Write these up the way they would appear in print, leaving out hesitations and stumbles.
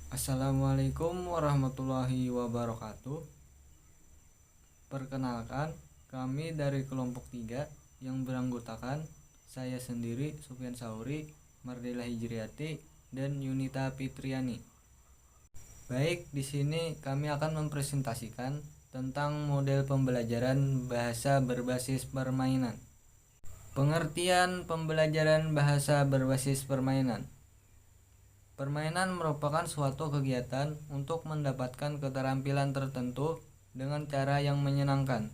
Assalamualaikum warahmatullahi wabarakatuh. Perkenalkan, kami dari kelompok 3 yang beranggotakan saya sendiri, Sufyan Sauri, Mardela Hijriati, dan Yunita Fitriani. Baik, di sini kami akan mempresentasikan tentang model pembelajaran bahasa berbasis permainan. Pengertian pembelajaran bahasa berbasis permainan. Permainan merupakan suatu kegiatan untuk mendapatkan keterampilan tertentu dengan cara yang menyenangkan.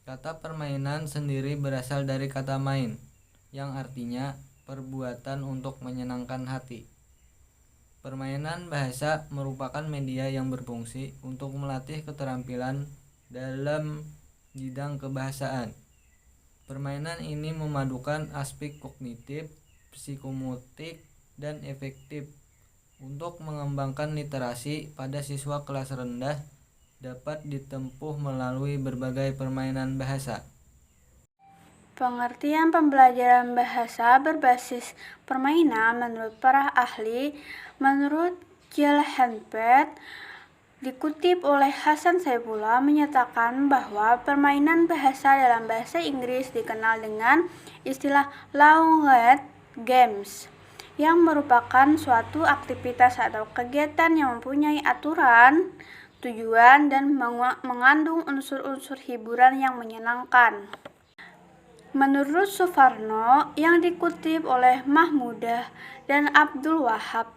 Kata permainan sendiri berasal dari kata main, yang artinya perbuatan untuk menyenangkan hati. Permainan bahasa merupakan media yang berfungsi untuk melatih keterampilan dalam bidang kebahasaan. Permainan ini memadukan aspek kognitif, psikomotorik, dan efektif untuk mengembangkan literasi pada siswa kelas rendah dapat ditempuh melalui berbagai permainan bahasa. Pengertian pembelajaran bahasa berbasis permainan menurut para ahli, menurut Jill Henpet, dikutip oleh Hasan Saifullah menyatakan bahwa permainan bahasa dalam bahasa Inggris dikenal dengan istilah language games, yang merupakan suatu aktivitas atau kegiatan yang mempunyai aturan, tujuan, dan mengandung unsur-unsur hiburan yang menyenangkan. Menurut Suvarno yang dikutip oleh Mahmudah dan Abdul Wahab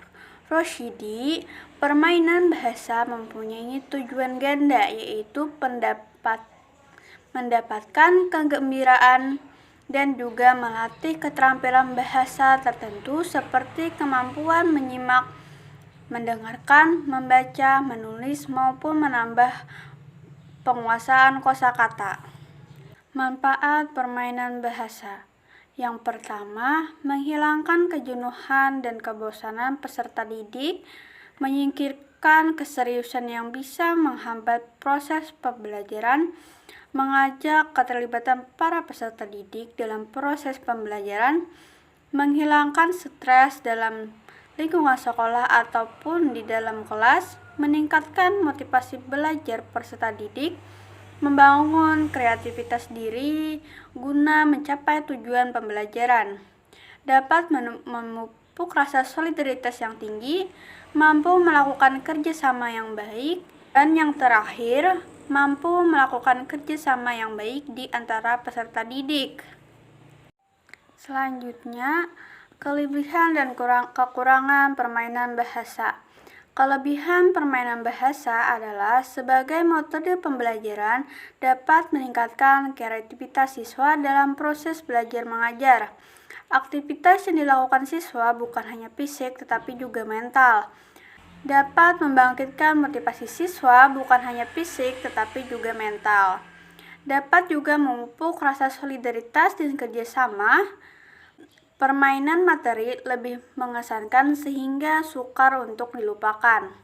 Rosyidi, permainan bahasa mempunyai tujuan ganda, yaitu mendapatkan kegembiraan dan juga melatih keterampilan bahasa tertentu seperti kemampuan menyimak, mendengarkan, membaca, menulis, maupun menambah penguasaan kosakata. Manfaat permainan bahasa. Yang pertama, menghilangkan kejenuhan dan kebosanan peserta didik, menyingkirkan keseriusan yang bisa menghambat proses pembelajaran, mengajak keterlibatan para peserta didik dalam proses pembelajaran, menghilangkan stres dalam lingkungan sekolah ataupun di dalam kelas, meningkatkan motivasi belajar peserta didik, membangun kreativitas diri guna mencapai tujuan pembelajaran, dapat memupuk rasa solidaritas yang tinggi, mampu melakukan kerjasama yang baik, dan yang terakhir, mampu melakukan kerjasama yang baik di antara peserta didik. Selanjutnya, kelebihan dan kekurangan permainan bahasa. Kelebihan permainan bahasa adalah sebagai metode pembelajaran dapat meningkatkan kreativitas siswa dalam proses belajar mengajar. Aktivitas yang dilakukan siswa bukan hanya fisik tetapi juga mental. Dapat membangkitkan motivasi siswa bukan hanya fisik tetapi juga mental. Dapat juga memupuk rasa solidaritas dan kerjasama. Permainan materi lebih mengesankan sehingga sukar untuk dilupakan.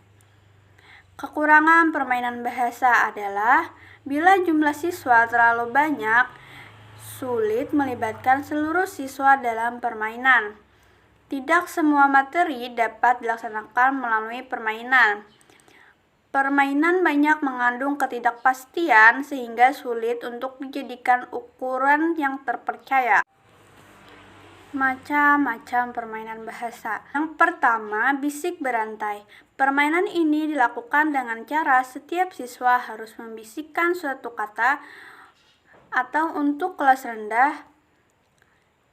Kekurangan permainan bahasa adalah bila jumlah siswa terlalu banyak, sulit melibatkan seluruh siswa dalam permainan. Tidak semua materi dapat dilaksanakan melalui permainan. Permainan banyak mengandung ketidakpastian sehingga sulit untuk dijadikan ukuran yang terpercaya. Macam-macam permainan bahasa. Yang pertama, bisik berantai. Permainan ini dilakukan dengan cara setiap siswa harus membisikkan suatu kata atau untuk kelas rendah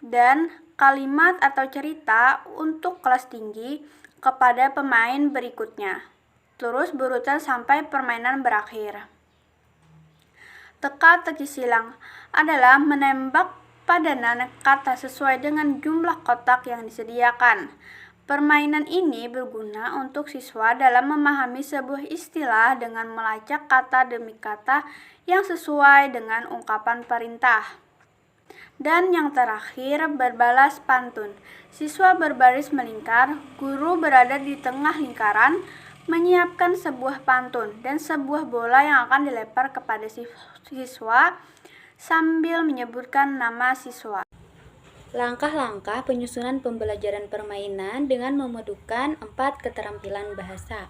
dan kalimat atau cerita untuk kelas tinggi kepada pemain berikutnya, terus berurutan sampai permainan berakhir. Teka-teki silang adalah menembak padanan kata sesuai dengan jumlah kotak yang disediakan. Permainan ini berguna untuk siswa dalam memahami sebuah istilah dengan melacak kata demi kata yang sesuai dengan ungkapan perintah. Dan yang terakhir, berbalas pantun. Siswa berbaris melingkar, guru berada di tengah lingkaran, menyiapkan sebuah pantun dan sebuah bola yang akan dilempar kepada siswa sambil menyebutkan nama siswa. Langkah-langkah penyusunan pembelajaran permainan dengan memadukan 4 keterampilan bahasa.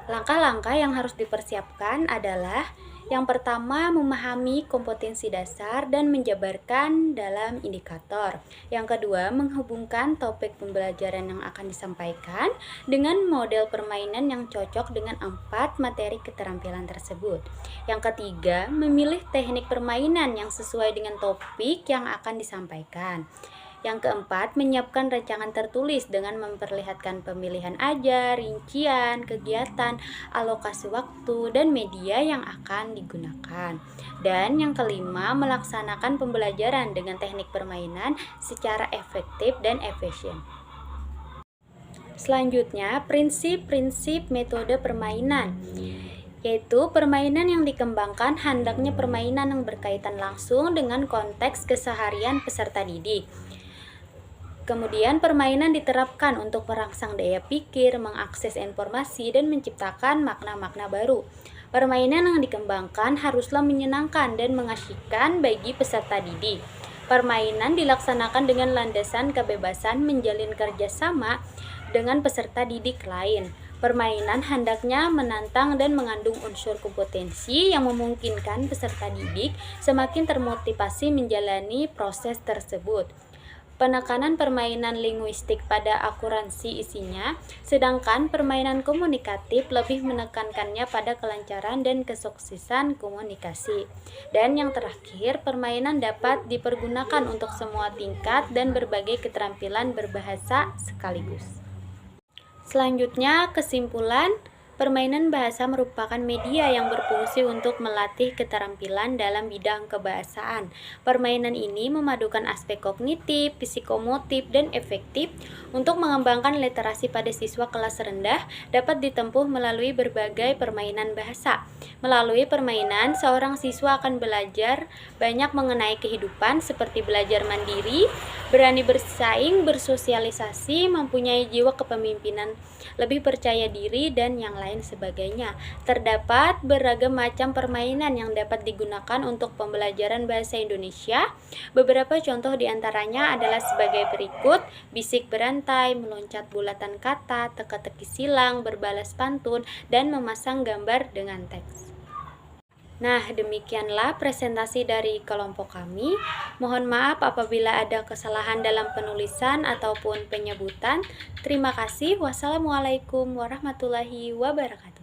Langkah-langkah yang harus dipersiapkan adalah yang pertama, memahami kompetensi dasar dan menjabarkan dalam indikator. Yang kedua, menghubungkan topik pembelajaran yang akan disampaikan dengan model permainan yang cocok dengan 4 materi keterampilan tersebut. Yang ketiga, memilih teknik permainan yang sesuai dengan topik yang akan disampaikan. Yang keempat, menyiapkan rancangan tertulis dengan memperlihatkan pemilihan ajar, rincian, kegiatan, alokasi waktu, dan media yang akan digunakan. Dan yang kelima, melaksanakan pembelajaran dengan teknik permainan secara efektif dan efisien. Selanjutnya, prinsip-prinsip metode permainan, yaitu permainan yang dikembangkan hendaknya permainan yang berkaitan langsung dengan konteks keseharian peserta didik. Kemudian permainan diterapkan untuk merangsang daya pikir, mengakses informasi, dan menciptakan makna-makna baru. Permainan yang dikembangkan haruslah menyenangkan dan mengasyikkan bagi peserta didik. Permainan dilaksanakan dengan landasan kebebasan menjalin kerjasama dengan peserta didik lain. Permainan hendaknya menantang dan mengandung unsur kompetensi yang memungkinkan peserta didik semakin termotivasi menjalani proses tersebut. Penekanan permainan linguistik pada akuransi isinya, sedangkan permainan komunikatif lebih menekankannya pada kelancaran dan kesuksesan komunikasi. Dan yang terakhir, permainan dapat dipergunakan untuk semua tingkat dan berbagai keterampilan berbahasa sekaligus. Selanjutnya, kesimpulan. Permainan bahasa merupakan media yang berfungsi untuk melatih keterampilan dalam bidang kebahasaan. Permainan ini memadukan aspek kognitif, psikomotif, dan efektif untuk mengembangkan literasi pada siswa kelas rendah dapat ditempuh melalui berbagai permainan bahasa. Melalui permainan, seorang siswa akan belajar banyak mengenai kehidupan seperti belajar mandiri, berani bersaing, bersosialisasi, mempunyai jiwa kepemimpinan, lebih percaya diri, dan yang lain sebagainya. Terdapat beragam macam permainan yang dapat digunakan untuk pembelajaran bahasa Indonesia. Beberapa contoh diantaranya adalah sebagai berikut: bisik berantai, meloncat bulatan kata, teka-teki silang, berbalas pantun, dan memasang gambar dengan teks. Nah, demikianlah presentasi dari kelompok kami. Mohon maaf apabila ada kesalahan dalam penulisan ataupun penyebutan. Terima kasih. Wassalamualaikum warahmatullahi wabarakatuh.